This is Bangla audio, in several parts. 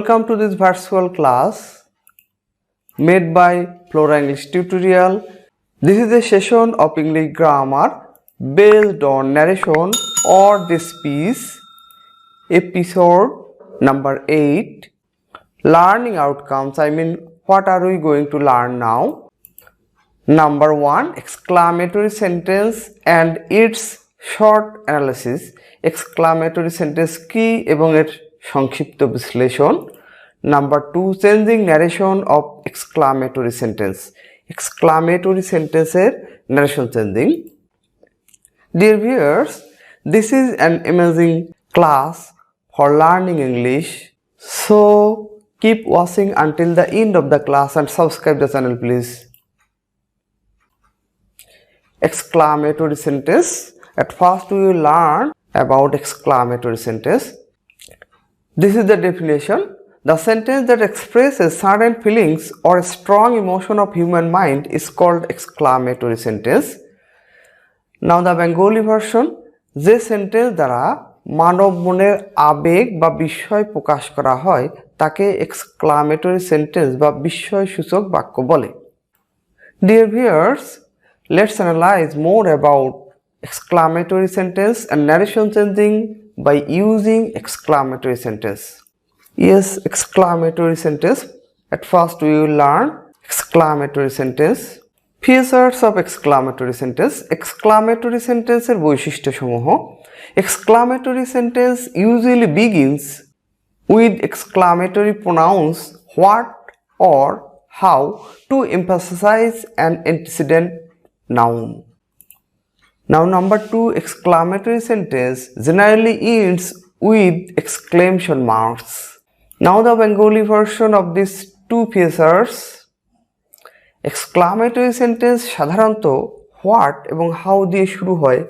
Welcome to this virtual class made by Flora English tutorial. This is a session of English grammar based on narration or this piece, episode number 8. Learning outcomes, what are we going to learn now? Number 1, exclamatory sentence and its short analysis. Exclamatory sentence কি এবং এর সংক্ষিপ্ত বিশ্লেষণ. Number 2, changing narration of exclamatory sentence. Exclamatory sentence এর narration changing. Dear viewers, this is an amazing class for learning English. So keep watching until the end of the class and subscribe the channel please. Exclamatory sentence. At first we will learn about exclamatory sentence. This is the definition. The sentence that expresses certain feelings or a strong emotion of human mind is called exclamatory sentence. Now the Bengali version, যে সেন্টেন্স দ্বারা মানব মনের আবেগ বা বিস্ময় প্রকাশ করা হয় তাকে এক্সক্লামেটরি সেন্টেন্স বা বিস্ময়সূচক বাক্য বলে. Dear viewers, let's analyze more about exclamatory sentence and narration changing by using exclamatory sentence. Yes, exclamatory sentence. At first we will learn exclamatory sentence. Features of exclamatory sentence. Exclamatory sentence এর বৈশিষ্ট্যসমূহ. Exclamatory sentence usually begins with exclamatory pronouns what or how to emphasize an antecedent noun. Now number 2, exclamatory sentence generally ends with exclamation marks. Now the Bengali version of these two features. Exclamatory sentence সাধারণত what এবং how দিয়ে শুরু হয়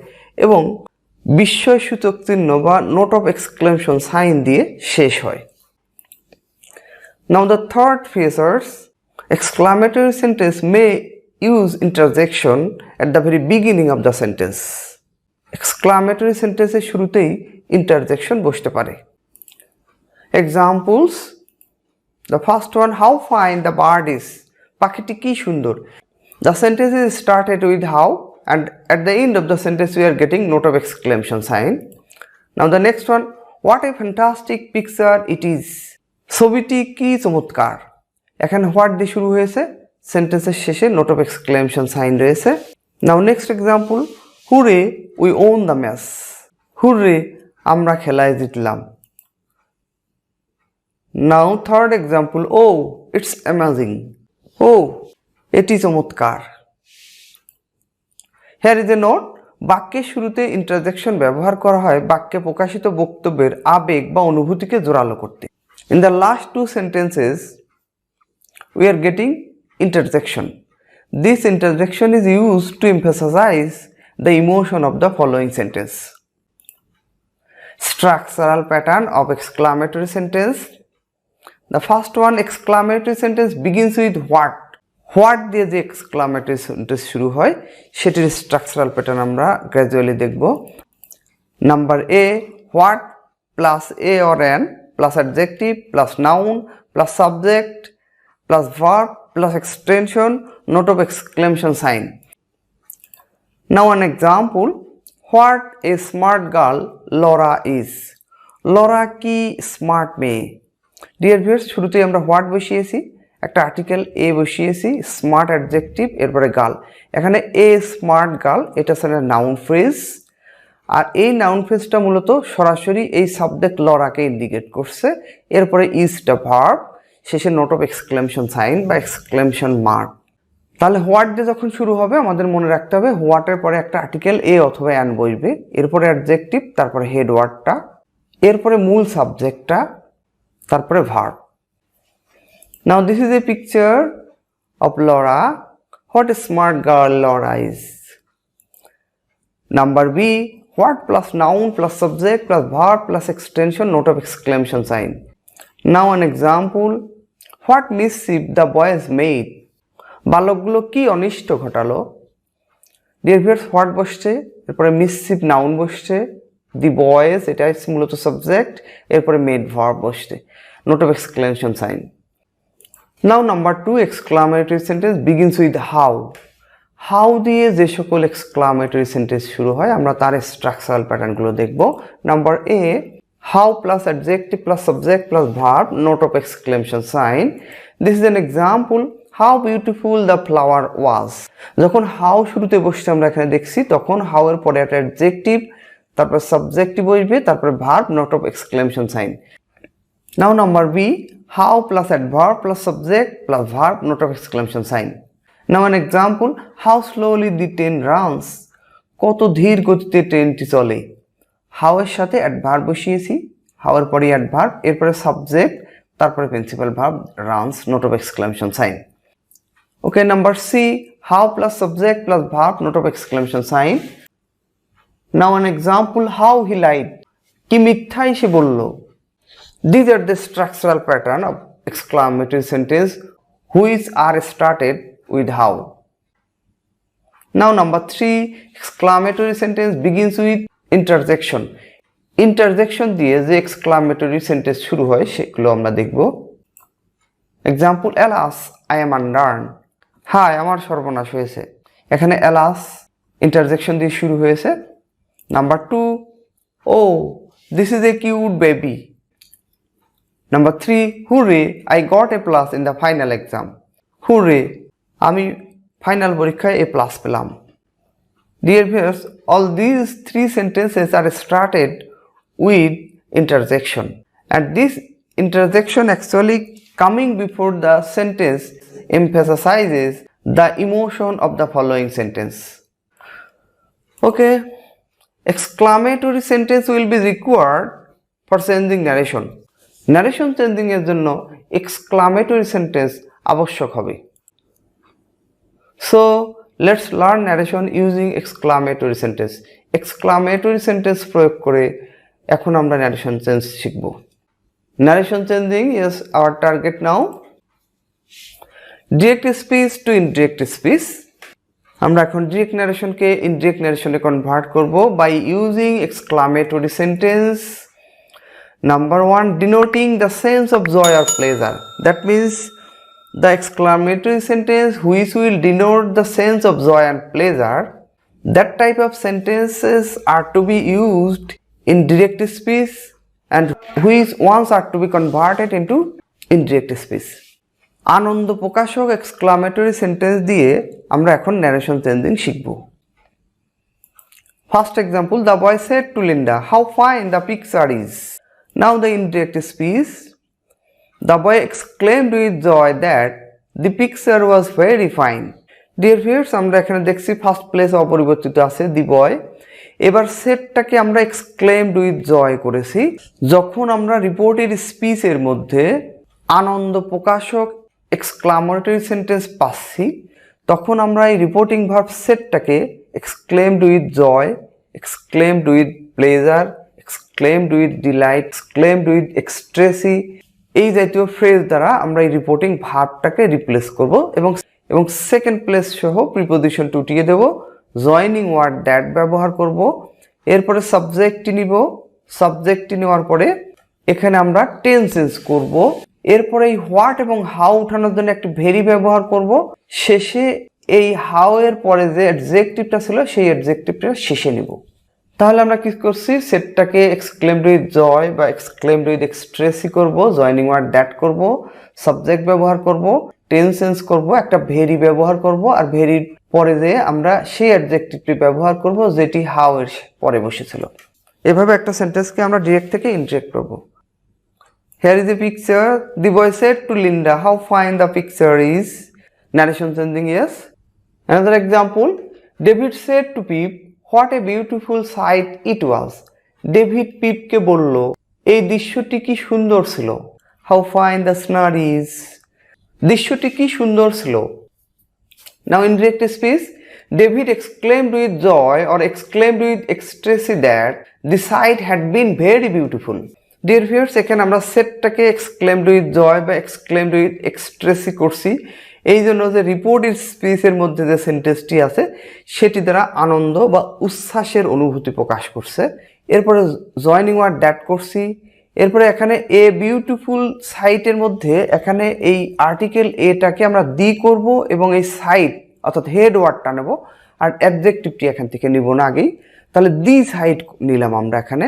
এবং বিস্ময়সূচক চিহ্ন বা নোট অফ এক্সক্লেমেশন সাইন দিয়ে শেষ হয়. Now the third features, exclamatory sentence may use interjection at the very beginning of the sentence. Exclamatory sentence এর শুরুতেই interjection বসতে পারে. Examples. The first one, how fine the bird is. পাখিটি কি সুন্দর. The sentence is started with how and at the end of the sentence we are getting note of exclamation sign. Now the next one, what a fantastic picture it is. ছবিটি কি চমৎকার. এখানে what দিয়ে শুরু হয়েছে, সেন্টেন্সের শেষে নোট অফ এক্সক্লেমেশন সাইন রয়েছে. Now next example, hurray we won the match. Hurray আমরা খেলায় জিতলাম. Now third example, oh it's amazing. ও এটি চমৎকার. হিয়ার ইজ এ নোট, বাক্যের শুরুতে ইন্টারজেকশন ব্যবহার করা হয় বাক্যে প্রকাশিত বক্তব্যের আবেগ বা অনুভূতিকে জোরালো করতে. In the last two sentences we are getting interjection. This interjection is used to emphasize the emotion of the following sentence. Structural pattern of exclamatory sentence. The first one, exclamatory sentence begins with what. What দিয়ে যে exclamatory sentence শুরু হয় সেটির structural pattern আমরা gradually দেখব. Number A, what plus a or an plus adjective plus noun plus subject plus verb plus extension note of exclamation sign. Now an example, what a smart girl Laura is. Laura কি স্মার্ট মেয়ে. ডিয়ার ভিউয়ার্স, শুরুতেই আমরা হোয়াট বসিয়েছি, একটা আর্টিকেল এ বসিয়েছি, স্মার্ট অ্যাডজেক্টিভ, এরপরে গার্ল. এখানে এ স্মার্ট গার্ল এটা হচ্ছে নাউন ফ্রেজ, আর এই নাউন ফ্রেজটা মূলত সরাসরি এই সাবজেক্ট লরাকে ইন্ডিকেট করছে. এরপরে ইজটা ভার্ব, শেষে নোট অফ এক্সক্লেমেশন সাইন বা এক্সক্লেমেশন মার্ক. তাহলে হোয়াট দিয়ে যখন শুরু হবে আমাদের মনে রাখতে হবে হোয়াটের পরে একটা আর্টিকেল এ অথবা অ্যান বসবে, এরপরে অ্যাডজেক্টিভ, তারপরে হেড ওয়ার্ডটা, এরপরে মূল সাবজেক্টটা, তারপরে verb. Now this is a picture of Laura. What a smart girl Laura is. Number B, what plus noun plus subject plus verb plus extension note of exclamation sign. Now an example, what mischief the boys made. বালকগুলো কি অনিষ্ট ঘটালো. ডিয়ার ভিউয়ার্স, হোয়াট বসছে, এরপরে মিসচিফ নাউন বসছে, দি বয়েজ এটা মূলত সাবজেক্ট, এরপরে মেড ভার্ব বসছে. note of exclamation sign. Now number 2 exclamatory sentence begins with how. How দিয়ে যে সকল exclamatory sentence শুরু হয় আমরা তার স্ট্রাকচারাল প্যাটার্নগুলো দেখব। Number A, how plus adjective plus subject plus verb, note of exclamation sign. This is an example. How beautiful the flower was. যখন how শুরুতে বসছে আমরা এখানে দেখছি, তখন how এর পরে একটা adjective, তারপর subjective বসবে, তারপর verb, note of exclamation sign. Now number B, how plus adverb plus subject plus verb, note of exclamation sign. Now an example, how slowly the train runs. কত ধীর গতিতে ট্রেনটি চলে। how এর সাথে adverb বসিয়েছি, how এর পরে adverb, এরপরে subject, তারপরে principal verb, runs, note of exclamation sign. Okay, number C, how plus subject plus verb, note of exclamation sign. Now an example, how he lied. কি মিথ্যাই সে বলল। These are the structural pattern of exclamatory sentence which are started with how. Now number 3, exclamatory sentence begins with interjection. Interjection দিয়ে যে exclamatory sentence শুরু হয় সেগুলো আমরা দেখব। Example, alas, I am undone. হায়, আমার সর্বনাশ হয়েছে। এখানে alas interjection দিয়ে শুরু হয়েছে। Number 2, oh, this is a cute baby. Number 3, hooray, I got a plus in the final exam. Hooray, আমি ফাইনাল পরীক্ষায় A+ পেলাম। Dear viewers, all these 3 sentences are started with interjection, and this interjection actually coming before the sentence emphasizes the emotion of the following sentence. Okay, exclamatory sentence will be required for changing narration. Narration changing এর জন্য exclamatory sentence আবশ্যক হবে। So let's learn narration using exclamatory sentence. Exclamatory sentence প্রয়োগ করে এখন আমরা narration change শিখব। Narration changing is our target now. Direct speech to indirect speech. আমরা এখন direct narration কে indirect narration এ কনভার্ট করব by using exclamatory sentence. Number 1, denoting the sense of joy or pleasure. That means the exclamatory sentence which will denote the sense of joy and pleasure. That type of sentences are to be used in direct speech and which ones are to be converted into indirect speech. আনন্দ প্রকাশক exclamatory sentence দিয়ে আমরা এখন narration changing শিখব। First example, the boy said to Linda, how fine the picture is. Now the indirect speech, the boy exclaimed with joy that the picture was very fine. Dear viewers, আমরা এখানে দেখছি ফার্স্ট প্লেস অপরিবর্তিত আছে the boy। এবার সেটটাকে আমরা exclaimed with joy করেছি। যখন আমরা রিপোর্টেড স্পিচের মধ্যে আনন্দ প্রকাশক exclamatory sentence পাচ্ছি, তখন আমরা এই রিপোর্টিং ভার্ব সেটটাকে exclaimed with joy, exclaimed with pleasure, exclaimed with delight, exclaimed with ecstasy, এই জাতীয় ফ্রেজ দ্বারা আমরা এই রিপোর্টিং ভার্বটাকে রিপ্লেস করব এবং সেকেন্ড প্লেস সহ প্রিপোজিশন টুটিয়ে দেব, জয়নিং ওয়ার্ড দ্যাট ব্যবহার করব, এরপরে সাবজেক্টটি নিব, সাবজেক্টটি নেওয়ার পরে এখানে আমরা টেন্স চেঞ্জ করব, এরপরে এই হোয়াট এবং হাউ উঠানোর জন্য একটি ভেরি ব্যবহার করব, শেষে এই হাউ এর পরে যে অ্যাডজেক্টিভটা ছিল সেই অ্যাডজেক্টিভটা শেষে নিব। তাহলে আমরা কি করছি, সেটটাকে এক্সক্লেমড উইথ জয় বা এক্সক্লেমড উইথ এক্সট্রেসি করব, জয়নিং ওয়ার্ড দ্যাট করব, সাবজেক্ট ব্যবহার করব, টেন্স চেঞ্জ করব, একটা ভেরি ব্যবহার করব, আর ভেরির পরে যে আমরা সেই অ্যাডজেক্টিভটি ব্যবহার করব যেটি হাউ এর পরে বসেছিল। এভাবে একটা সেন্টেন্সকে আমরা ডিরেক্ট থেকে ইনডিরেক্ট করব। Here is a picture. The boy said to Linda, how fine the picture is. Narration changing, yes. Another example, David said to Pip, what a beautiful sight it was. David পিপকে বলল, এই দৃশ্যটি কি সুন্দর ছিল। How fine the scenery is. দৃশ্যটি কি সুন্দর ছিল। Now in direct speech, David exclaimed with joy or exclaimed with ecstasy that the sight had been very beautiful. Dear viewers, এখানে আমরা সেটটাকে exclaimed with joy বা exclaimed with ecstasy করছি, এই জন্য যে রিপোর্টেড স্পিচের মধ্যে যে সেন্টেন্সটি আছে সেটি দ্বারা আনন্দ বা উচ্ছ্বাসের অনুভূতি প্রকাশ করছে। এরপরে জয়নিং ওয়ার্ড দ্যাট করছি, এরপরে এখানে এ বিউটিফুল সাইটের মধ্যে এখানে এই আর্টিকেল এটাকে আমরা দি করব এবং এই সাইট অর্থাৎ হেড ওয়ার্ডটা নেব আর অ্যাডজেক্টিভটি এখান থেকে নিব না আগেই, তাহলে দি সাইট নিলাম আমরা এখানে।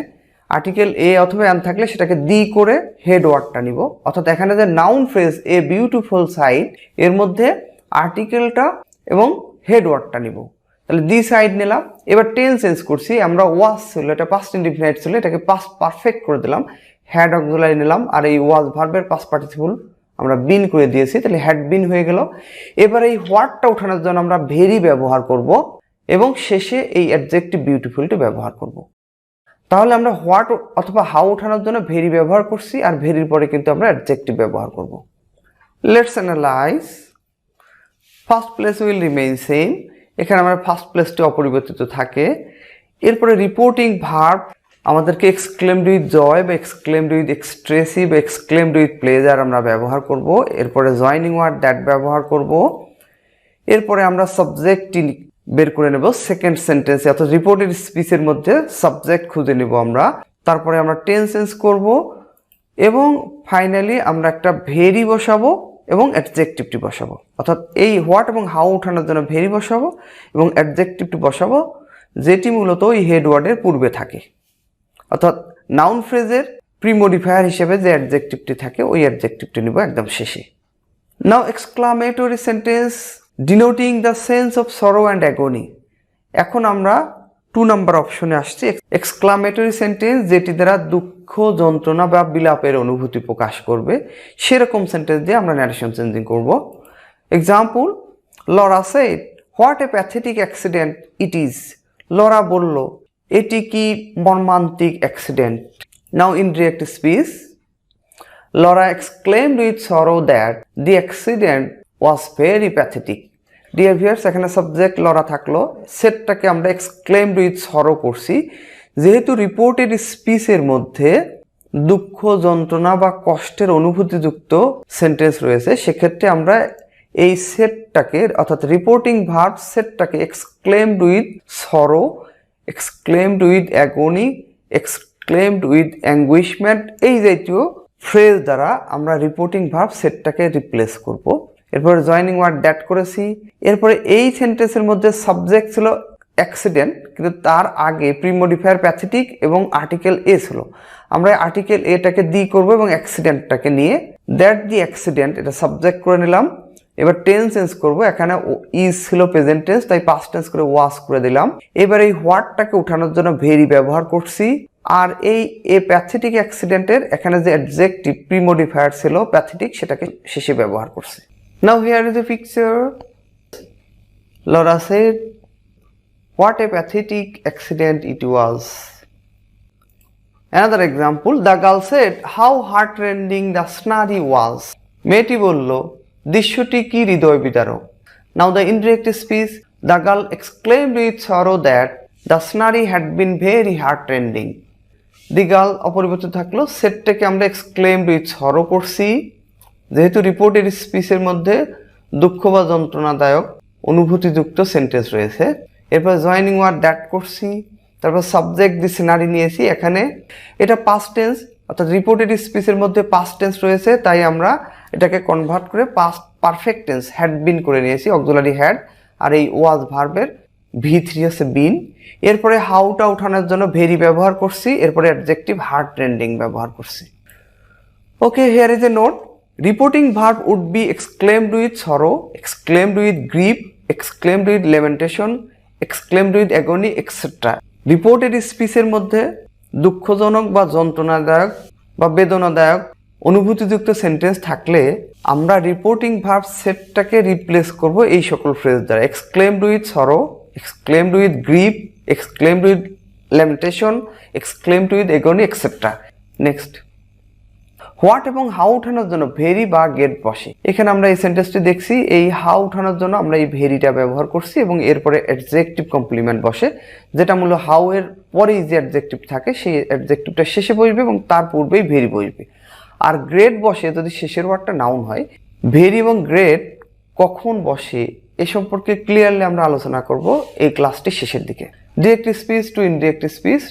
আর্টিকেল এ অথবা অ্যান থাকলে সেটাকে দি করে হেড ওয়ার্ডটা নিব, অর্থাৎ এখানে যে noun phrase a beautiful sight এর মধ্যে আর্টিকেলটা এবং হেড ওয়ার্ডটা নিব, তাহলে দি সাইড নিলাম। এবার টেন্স চেঞ্জ করছি, আমরা ওয়াজ ছিল এটা পাস্ট ইনডিফিনাইট ছিল, এটাকে পাস্ট পারফেক্ট করে দিলাম, হ্যাড অক্সিলারি নিলাম আর এই ওয়াজ ভার্বের পাস্ট পার্টিসিপল আমরা বিন করে দিয়েছি, তাহলে হ্যাড বিন হয়ে গেল। এবার এই হোয়াটটা ওঠানোর জন্য আমরা ভেরি ব্যবহার করব এবং শেষে এই অ্যাডজেক্টিভ বিউটিফুলটি ব্যবহার করব। তাহলে আমরা হোয়াট অথবা হাউ ওঠানোর জন্য ভেরি ব্যবহার করছি আর ভেরির পরে কিন্তু আমরা অ্যাডজেক্টিভ ব্যবহার করব। Let's analyse. First place will remain same, এখানে আমরা ফার্স্ট প্লেসটি অপরিবর্তিত থাকে। এরপরে রিপোর্টিং ভার্ব আমাদেরকে এক্সক্লেমড উইথ জয় বা এক্সক্লেমড উইথ এক্সট্রেসি বা এক্সক্লেমড উইথ প্লেজার আমরা ব্যবহার করব। এরপরে জয়নিং ওয়ার্ড দ্যাট ব্যবহার করব। এরপরে আমরা সাবজেক্টটি বের করে নেব সেকেন্ড সেন্টেন্সে, অর্থাৎ রিপোর্টেড স্পিচের মধ্যে সাবজেক্ট খুঁজে নেব আমরা। তারপরে আমরা টেন্স চেঞ্জ করব এবং ফাইনালি আমরা একটা ভেরি বসাবো এবং অ্যাডজেক্টিভটি বসাবো, অর্থাৎ এই হোয়াট এবং হাউ ওঠানোর জন্য ভেরি বসাবো এবং অ্যাডজেক্টিভটি বসাবো যেটি মূলত ওই হেড ওয়ার্ডের পূর্বে থাকে, অর্থাৎ নাউন ফ্রেজের প্রিমোডিফায়ার হিসেবে যে অ্যাডজেক্টিভটি থাকে ওই অ্যাডজেক্টিভটি নিব একদম শেষে। Now exclamatory sentence denoting the sense of sorrow and agony. এখন আমরা 2 নম্বর অপশনে আসছি, এক্সক্লামেটরি সেন্টেন্স যেটি দ্বারা দুঃখ যন্ত্রণা বা বিলাপের অনুভূতি প্রকাশ করবে সেরকম সেন্টেন্স দিয়ে আমরা ন্যারেশন চেঞ্জিং করব। Example, Laura said what a pathetic accident it is. Laura বলল এটি কি মর্মান্তিক accident. Now indirect speech, Laura exclaimed with sorrow that the accident was very pathetic. Dear viewers, এখানে সাবজেক্ট লরা থাকলো, সেটটাকে আমরা এক্সক্লেমড উইথ সরো করছি। যেহেতু রিপোর্টেড স্পিচের মধ্যে দুঃখ যন্ত্রণা বা কষ্টের অনুভূতিযুক্ত সেন্টেন্স রয়েছে, সেক্ষেত্রে আমরা এই সেটটাকে অর্থাৎ রিপোর্টিং ভার্ব সেটটাকে exclaimed with sorrow, exclaimed with agony, exclaimed with anguishment এই জাতীয় ফ্রেজ দ্বারা আমরা রিপোর্টিং ভার্ব সেটটাকে রিপ্লেস করব। এরপরে জয়নিং ওয়ার্ড দ্যাট করেছি। এরপরে এই সেন্টেন্সের মধ্যে সাবজেক্ট ছিল অ্যাক্সিডেন্ট, কিন্তু তার আগে প্রিমোডিফায়ার প্যাথেটিক এবং আর্টিকেল এ ছিল, আমরা আর্টিকেল এটাকে দি করব এবং অ্যাক্সিডেন্টটাকে নিয়ে দ্যাট দি অ্যাক্সিডেন্ট এটা সাবজেক্ট করে নিলাম। এবার টেন্স চেঞ্জ করব, এখানে ইজ ছিল প্রেজেন্ট টেন্স তাই পাস্ট টেন্স করে ওয়াজ করে দিলাম। এবার এই হোয়াটটাকে উঠানোর জন্য ভেরি ব্যবহার করছি আর এই এ প্যাথেটিক অ্যাক্সিডেন্টের এখানে যে অ্যাডজেক্টিভ প্রিমোডিফায়ার ছিল প্যাথেটিক সেটাকে শেষে ব্যবহার করছি। Now here is a picture. Laura said, what a pathetic accident it was. Another example, the girl said, how heartrending the scenery was. মেয়েটি বলল দৃশ্যটি কি হৃদয় বিদারক। Now the indirect speech, the girl exclaimed with sorrow that the scenery had been very heartrending. The girl অপরিবর্তিত থাকলো, সেটটাকে আমরা exclaimed with sorrow করছি যেহেতু রিপোর্টেড স্পিচের মধ্যে দুঃখ বা যন্ত্রণাদায়ক অনুভূতিযুক্ত সেন্টেন্স রয়েছে। এরপর জয়নিং ওয়ার্ড দ্যাট করছি, তারপর সাবজেক্ট দি সিনারি নিয়েছি। এখানে এটা পাস্ট টেন্স অর্থাৎ রিপোর্টেড স্পিচের মধ্যে পাস্ট টেন্স রয়েছে তাই আমরা এটাকে কনভার্ট করে past perfect tense had been করে নিয়েছি, অক্সিলারি হ্যাড আর এই ওয়াজ ভার্বের V3 আছে বিন। এরপরে হাউটা উঠানোর জন্য ভেরি ব্যবহার করছি, এরপরে অ্যাডজেক্টিভ হার্ট ট্রেন্ডিং ব্যবহার করছি। Okay, here is a note. Reporting verb would be exclaimed with sorrow, exclaimed with grief, exclaimed with lamentation, exclaimed with agony, etc. Reported স্পিচের মধ্যে দুঃখজনক বা যন্ত্রণাদায়ক বা বেদনাদায়ক অনুভূতিযুক্ত সেন্টেন্স থাকলে আমরা রিপোর্টিং ভার্ব সেটটাকে রিপ্লেস করব এই সকল ফ্রেজ দ্বারা, exclaimed with sorrow, exclaimed with grief, exclaimed with lamentation, exclaimed with agony, etc. Next, what এবং হাউ উঠানোর জন্য ভেরি বা গেট বসে। এখানে আমরা এই সেন্টেন্সটি দেখছি, এই হাউ উঠানোর জন্য আমরা এই ভেরিটা ব্যবহার করছি এবং এরপরে অ্যাডজেক্টিভ কমপ্লিমেন্ট বসে, যেটা মূল হাউ এর পরেই যে অ্যাডজেক্টিভ থাকে সেই অ্যাডজেক্টিভটা শেষে বসবে এবং তার পূর্বেই ভেরি বসবে। আর গ্রেড বসে যদি শেষের ওয়ার্ডটা নাউন হয়। ভেরি এবং গ্রেড কখন বসে এ সম্পর্কে ক্লিয়ারলি আমরা আলোচনা করব এই ক্লাসটির শেষের দিকে। Direct speech to indirect speech.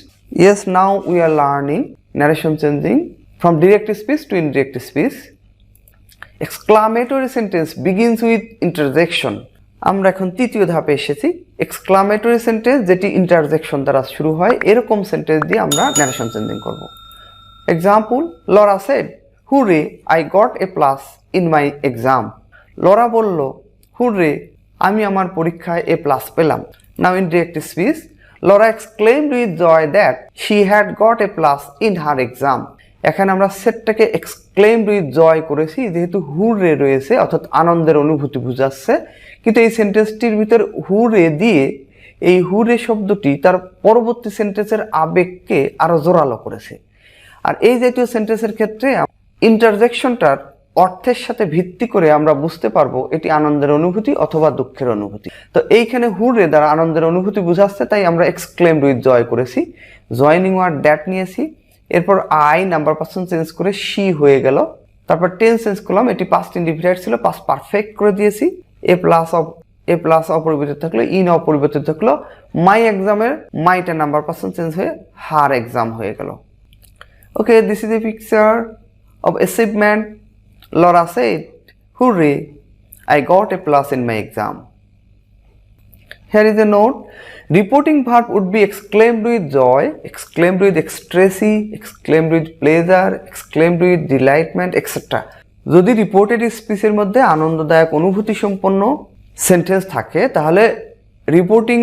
Yes, now we are learning narration changing from direct speech to indirect speech. Exclamatory sentence begins with interjection. আমরা এখন তৃতীয় ধাপে এসেছি। এক্সক্লামেটরি সেন্টেন্স যেটি ইন্টারজেকশন দ্বারা শুরু হয়, এরকম সেন্টেন্স দিয়ে আমরা ন্যারেশন চেঞ্জিং করব। Example, Laura said, hurray I got A plus in my exam. Laura বলল, হুরে আমি আমার পরীক্ষায় এ প্লাস পেলাম। Now in direct speech, Laura exclaimed with joy that she had got A plus in her exam. এখানে আমরা সেটটাকে এক্সক্লেমড উইথ জয় করেছি, যেহেতু হুরে রয়েছে অর্থাৎ আনন্দের অনুভূতি বোঝাচ্ছে, কিন্তু এই সেন্টেন্সটির ভিতর হুরে দিয়ে এই হুরে শব্দটি তার পরবর্তী সেন্টেন্সের আবেগকে আরো জোরালো করেছে। আর এই জাতীয় সেন্টেন্সের ক্ষেত্রে ইন্টারজেকশনটার অর্থের সাথে ভিত্তি করে আমরা বুঝতে পারবো এটি আনন্দের অনুভূতি অথবা দুঃখের অনুভূতি। তো এইখানে হুরে দ্বারা আনন্দের অনুভূতি বোঝাচ্ছে, তাই আমরা এক্সক্লেমড উইথ জয় করেছি। জয়নিং ওয়ার্ড দ্যাট নিয়েছি, এরপর আই নাম্বার পার্সন চেঞ্জ করে শি হয়ে গেল, তারপর টেন্স চেঞ্জ করলাম, এটি পাস্ট ইনডিফিনিট ছিল, পাস্ট পারফেক্ট করে দিয়েছি। এ প্লাস অপরিবর্তিত থাকলো, ইন অপরিবর্তিত থাকলো। মাই এক্সামের মাইটা নাম্বার পার্সন চেঞ্জ হয়ে হার এক্সাম হয়ে গেল। Okay, this is a picture of achievement. Laura said, hurray I got a plus in my exam. Here is a note. Reporting verb would be exclaimed with joy, exclaimed with ecstasy, exclaimed with pleasure, exclaimed with delightment, etc. যদি রিপোর্টেড স্পিচের মধ্যে আনন্দদায়ক অনুভূতি সম্পন্ন সেন্টেন্স থাকে, তাহলে রিপোর্টিং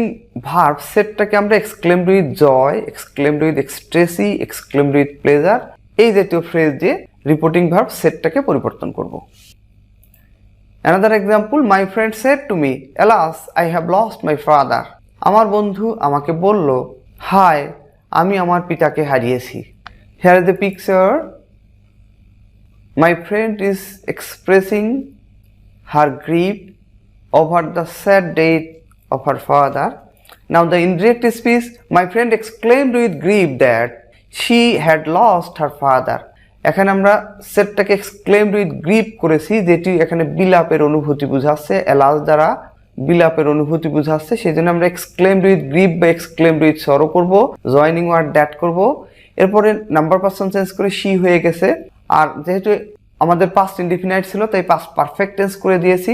ভার্ব সেটটাকে আমরা exclaimed with joy, exclaimed with ecstasy, exclaimed with pleasure এই জাতীয় ফ্রেজ দিয়ে রিপোর্টিং ভার্ব সেটটাকে পরিবর্তন করব। Another example, my friend said to me, alas, I have lost my father. আমার বন্ধু আমাকে বলল, হায় আমি আমার পিতাকে হারিয়েছি। Here is the picture. My friend is expressing her grief over the sad death of her father. Now the indirect speech, my friend exclaimed with grief that she had lost her father. এখানে আমরা সেটটাকে এক্সক্লেমড উইথ গ্রিপ করেছি, যেটি এখানে বিলাপের অনুভূতি বোঝাচ্ছে, এলাস দ্বারা বিলাপের অনুভূতি বোঝাচ্ছে, সেই জন্য আমরা এক্সক্লেমড উইথ গ্রিপ বা এক্সক্লেমড উইথ সরো করব, জয়নিং ওয়ার্ড দ্যাট করব। এরপরে নাম্বার পার্সন চেঞ্জ করে শি হয়ে গেছে, আর যেহেতু আমাদের পাস্ট ইনডিফিনাইট ছিল তাই পাস্ট পারফেক্ট টেন্স করে দিয়েছি।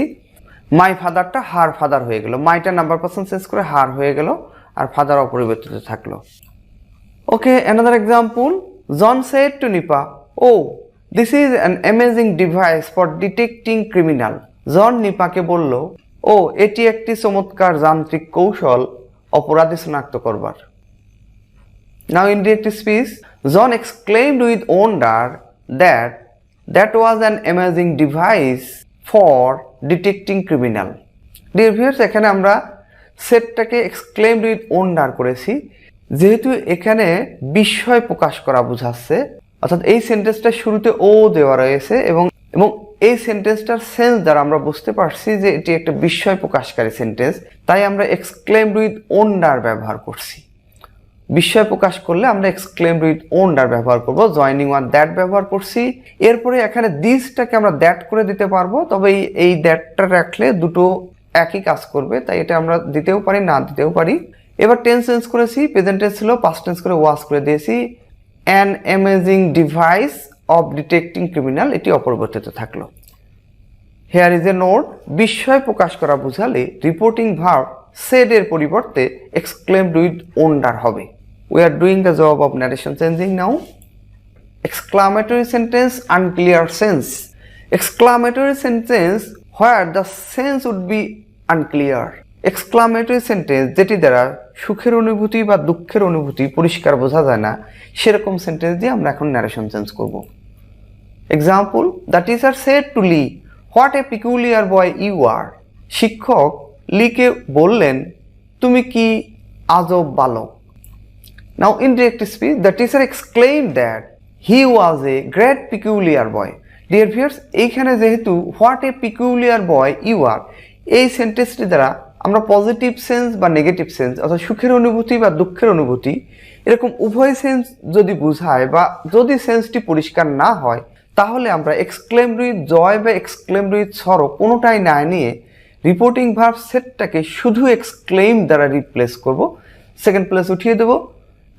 মাই ফাদারটা হার ফাদার হয়ে গেল, মাইটা নাম্বার পার্সন চেঞ্জ করে হার হয়ে গেল, আর ফাদার অপরিবর্তিত থাকলো। Okay, another example, John said to Nipa, oh, this is an amazing device for detecting criminal. John নিপাকে বলল, ও এটি একটি চমৎকার যান্ত্রিক কৌশল অপরাধী শনাক্ত করবার। Now in direct speech, John exclaimed with wonder that that was an amazing device for detecting criminal. Dear viewers, এখানে আমরা সেটটাকে exclaimed with wonder করেছি, যেহেতু এখানে বিস্ময় প্রকাশ করা বোঝাচ্ছে, অর্থাৎ এই সেন্টেন্সটার শুরুতে ও দেওয়া রয়েছে এবং এই সেন্টেন্সটার সেন্স দ্বারা আমরা বুঝতে পারছি যে এটি একটা বিস্ময় প্রকাশকারী সেন্টেন্স, তাই আমরা এক্সক্লেমড উইথ ওন্ডার ব্যবহার করছি। বিস্ময় প্রকাশ করলে আমরা এক্সক্লেমড উইথ ওন্ডার ব্যবহার করব, জয়নিং ওয়ান দ্যাট ব্যবহার করছি। এরপরে এখানে দিসটাকে আমরা দ্যাট করে দিতে পারবো, তবে এই দ্যাটটা রাখলে দুটো একই কাজ করবে, তাই এটা আমরা দিতেও পারি না দিতেও পারি। এবার টেন্স চেঞ্জ করেছি, প্রেজেন্ট টেন্স ছিল, পাস্ট টেন্স করে ওয়াজ করে দিয়েছি। an amazing device of detecting criminal, এটি অপরিবর্তিত থাকলো। Here is a note, বিস্ময় প্রকাশ করা বোঝালে রিপোর্টিং ভার্ব said এর পরিবর্তে exclaimed with wonder হবে। We are doing the job of narration changing now. Exclamatory sentence, unclear sense. Exclamatory sentence where the sense would be unclear. Exclamatory sentence যেটি দ্বারা সুখের অনুভূতি বা দুঃখের অনুভূতি পরিষ্কার বোঝা যায় না, সেরকম সেন্টেন্স দিয়ে আমরা এখন ন্যারেশন চেঞ্জ করব। Example, the teacher said to Lee, what a peculiar boy you are. শিক্ষক লিকে বললেন, তুমি কি আজব বালক। Now in direct speech, the teacher exclaimed that he was a great peculiar boy. Dear viewers, এইখানে যেহেতু what a peculiar boy you are, এই সেন্টেন্সটি দ্বারা আমরা পজিটিভ সেন্স বা নেগেটিভ সেন্স অর্থাৎ সুখের অনুভূতি বা দুঃখের অনুভূতি এরকম উভয় সেন্স যদি বোঝায় বা যদি সেন্সটি পরিষ্কার না হয়, তাহলে আমরা এক্সক্লেমড উইথ জয় বা এক্সক্লেমড উইথ সরো কোনোটাই না নিয়ে রিপোর্টিং ভার্ব সেটটাকে শুধু এক্সক্লেম দ্বারা রিপ্লেস করব, সেকেন্ড প্লেস উঠিয়ে দেব।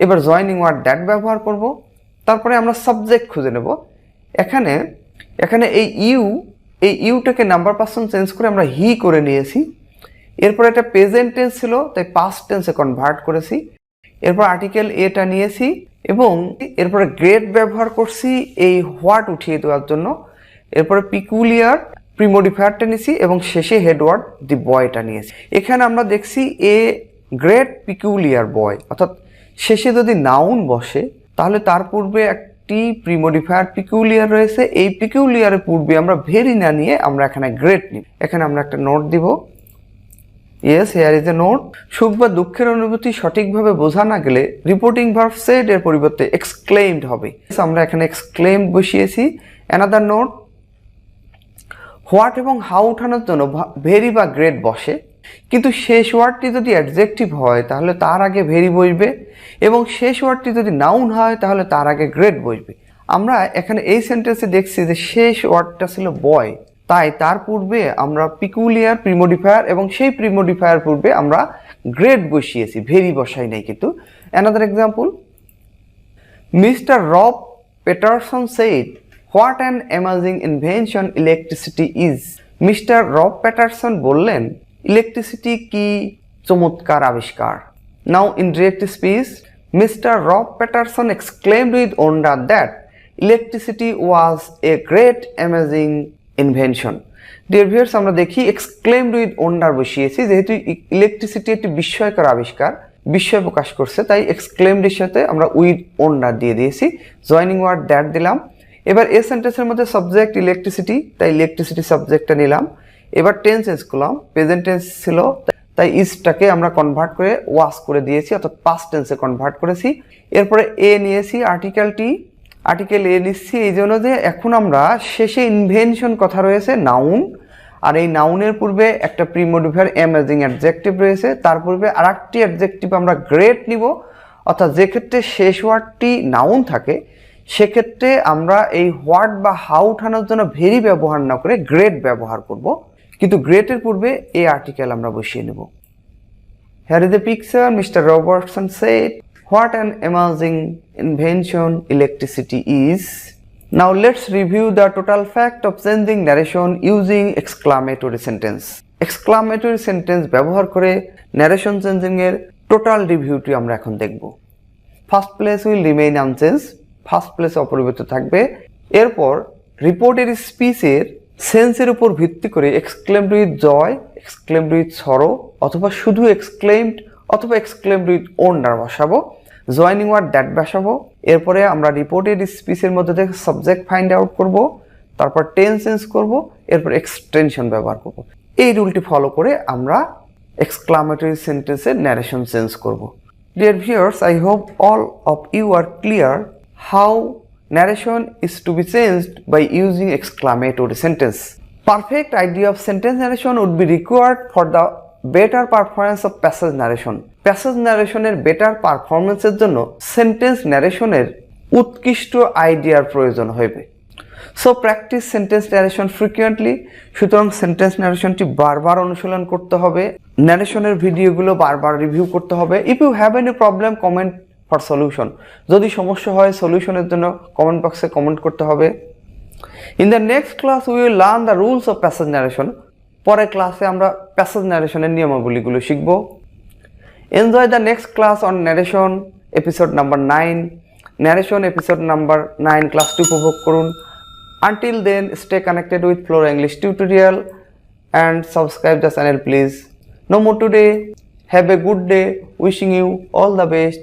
এবার জয়নিং ওয়ার্ড দ্যাট ব্যবহার করব, তারপরে আমরা সাবজেক্ট খুঁজে নেব এখানে এখানে এই ইউটাকে নাম্বার পার্সন চেঞ্জ করে আমরা হি করে নিয়েছি। এরপর এটা প্রেজেন্ট টেন্স ছিল, তাই পাস্ট টেন্সে কনভার্ট করেছি। এরপর আর্টিকেল এটা নিয়েছি এবং এরপরে গ্রেট ব্যবহার করছি এই হোয়াট উঠিয়ে দেওয়ার জন্য। এরপরে পিকুলিয়ার প্রিমোডিফায়ারটা নিয়েছি এবং শেষে হেডওয়ার্ড দি বয়টা নিয়েছি। এখানে আমরা দেখছি এ গ্রেট পিকুলিয়ার বয়, অর্থাৎ শেষে যদি নাউন বসে তাহলে তার পূর্বে একটি প্রিমোডিফায়ার পিকুলিয়ার রয়েছে। এই পিকুলিয়ারের পূর্বে আমরা ভেরি না নিয়ে আমরা এখানে গ্রেট নিই। এখানে আমরা একটা নোট দিব। Yes, hair is a note. সুখ বা দুঃখের অনুভূতি সঠিকভাবে বোঝা না গেলে রিপোর্টিং ভার্ব সেড এর পরিবর্তে এক্সক্লেইমড হবে। আমরা এখানে এক্সক্লেইমড বসিয়েছি। অ্যানাদার নোট, হোয়াট এবং হাউ উঠানোর জন্য ভেরি বা গ্রেট বসে, কিন্তু শেষ ওয়ার্ডটি যদি অ্যাডজেক্টিভ হয় তাহলে তার আগে ভেরি বসবে এবং শেষ ওয়ার্ডটি যদি নাউন হয় তাহলে তার আগে গ্রেট বসবে। আমরা এখানে এই সেন্টেন্সে দেখছি যে শেষ ওয়ার্ডটা ছিল বয়, তাই তার পূর্বে আমরা পিকুলিয়ার প্রিমোডিফায়ার এবং সেই প্রিমোডিফায়ার পূর্বে আমরা গ্রেট বসিয়েছি, ভেরি বসাই নাই কিন্তু। Another example, Mr Rob Peterson said, what an amazing invention electricity is. Mr Rob Patterson বললেন ইলেকট্রিসিটি কি চমৎকার আবিষ্কার। Now in direct speech, Mr Rob Patterson exclaimed with wonder that electricity was a great amazing invention. Dear viewers, আমরা দেখি এক্সক্লেমড উইথ ওন্ডার বসিয়েছি, যেহেতু ইলেকট্রিসিটি একটি বিস্ময়কর আবিষ্কার, বিস্ময় প্রকাশ করছে, তাই এক্সক্লেমডের সাথে আমরা উইথ ওন্ডার দিয়ে দিয়েছি। জয়নিং ওয়ার্ড দ্যাট দিলাম। এবার এই সেন্টেন্সের মধ্যে সাবজেক্ট ইলেকট্রিসিটি, তাই ইলেকট্রিসিটি সাবজেক্টটা নিলাম। এবার টেন্স চেঞ্জ করলাম, প্রেজেন্ট টেন্স ছিল তাই ইজটাকে আমরা কনভার্ট করে ওয়াজ করে দিয়েছি, অর্থাৎ পাস্ট টেন্সে কনভার্ট করেছি। এরপরে এ নিয়েছি, আর্টিকেল এ নিচ্ছি এই জন্য যে এখন আমরা শেষে ইনভেনশন কথা রয়েছে নাউন, আর এই নাউনের পূর্বে একটা প্রিমোডিফায়ার অ্যামেজিং অ্যাডজেক্টিভ রয়েছে, তার পূর্বে আরেকটি অ্যাডজেক্টিভ আমরা গ্রেট নিব। অর্থাৎ যে ক্ষেত্রে শেষ ওয়ার্ডটি নাউন থাকে সেক্ষেত্রে আমরা এই হোয়াট বা হাউ উঠানোর জন্য ভেরি ব্যবহার না করে গ্রেট ব্যবহার করব, কিন্তু গ্রেটের পূর্বে এই আর্টিকেল আমরা বসিয়ে নেব। Here is the picture, mister Robertson said, what an amazing invention electricity is. Now let's review the total fact of changing narration using exclamatory sentence. Exclamatory sentence ব্যবহার করে ন্যারেশন চেঞ্জিং এর টোটাল রিভিউটি আমরা এখন দেখব। First place will remain unchange, first প্লেসে অপরিবর্তিত থাকবে। এরপর রিপোর্টের স্পিচের সেন্সের উপর ভিত্তি করে exclaimed with joy, exclaimed with sorrow, অথবা শুধু এক্সক্লেমড অথবা এক্সক্লেমড উইথ ওন্ডার বসাবো, জয়নিং ওয়ার্ড দ্যাট বসাবো। এরপরে আমরা রিপোর্টেড স্পিচের মধ্যে থেকে সাবজেক্ট ফাইন্ড আউট করব, তারপর টেন্স চেঞ্জ করব, এরপর এক্সটেনশন ব্যবহার করব। এই রুলটি ফলো করে আমরা এক্সক্লামেটরি সেন্টেন্সের ন্যারেশন চেঞ্জ করব। Dear viewers, I hope all of you are clear how narration is to be changed by using exclamatory sentence. Perfect idea of sentence narration would be required for the better performance of passage narration. Passage narration এর better performance এর জন্য sentence narration এর উৎকৃষ্ট আইডিয়ার প্রয়োজন হবে। So practice sentence narration frequently. সুতরাং সেন্টেন্স ন্যারেশনটি বারবার অনুশীলন করতে হবে, ন্যারেশনের ভিডিওগুলো বারবার রিভিউ করতে হবে। If you have any problem comment for solution, যদি সমস্যা হয় সলিউশনের জন্য কমেন্ট বক্সে কমেন্ট করতে হবে। In the next class we will learn the rules of passage narration. পরের ক্লাসে আমরা প্যাসেজ ন্যারেশনের নিয়মাবলীগুলো শিখব। Enjoy the next class on narration episode number 9। Narration episode number 9 ক্লাসটি উপভোগ করুন। Until then, stay connected with Flora English tutorial and subscribe the channel please. No more today. Have a good day. Wishing you all the best.